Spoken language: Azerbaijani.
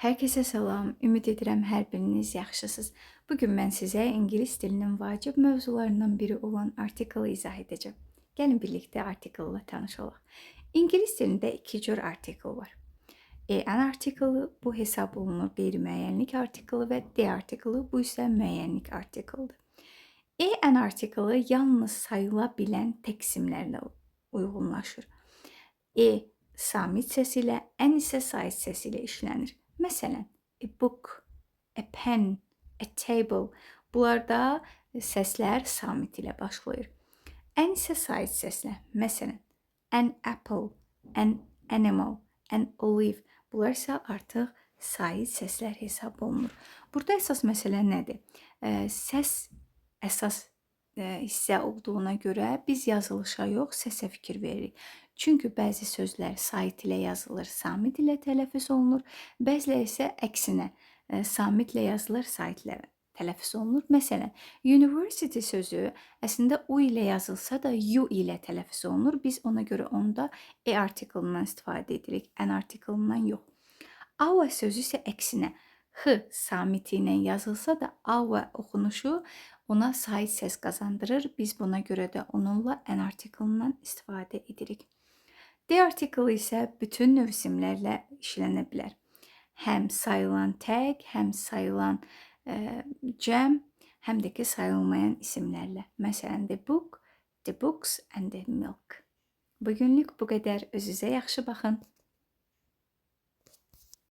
Herkese salam, ümid edirəm hər biriniz yaxşısınız. Bugün mən sizə ingilis dilinin vacib mövzularından biri olan artiklı izah edəcəm. Gəlin birlikdə artiklla tanış olaq. İngilis dilində iki cür artikl var. An artiklı bu hesab olunur qeyri-müəyyənlik artiklı və D artiklı bu isə müəyyənlik artikldır. An artiklı yalnız sayıla bilən təksimlərlə uyğunlaşır. Samit səsi ilə, ən isə sait səsi ilə işlənir. Məsələn, a book, a pen, a table. Bunlarda səslər samit ilə başlayır. Ən isə sait səslə. Məsələn, an apple, an animal, an olive. Bunlar isə artıq sait səslər hesab olunur. Burada əsas məsələ nədir? Səs əsas hissə olduğuna görə biz yazılışa yox, səsə fikir veririk. Çünki bəzi sözlər sait ilə yazılır, samit ilə tələffüz olunur. Bəziləri isə əksinə, samitlə yazılır, saitlə tələffüz olunur. Məsələn, university sözü əslində U ilə yazılsa da U ilə tələffüz olunur. Biz ona görə onda artiklından istifadə edirik, an artiklından yox. Our sözü isə əksinə, X samiti ilə yazılsa da our oxunuşu ona sait səs qazandırır. Biz buna görə də onunla an artiklından istifadə edirik. D artiklı isə bütün növ isimlərlə işlənə bilər. Həm sayılan tək, həm sayılan cəm, həm də ki sayılmayan isimlərlə. Məsələn, the book, the books and the milk. Bugünlük bu qədər. Özünüzə yaxşı baxın.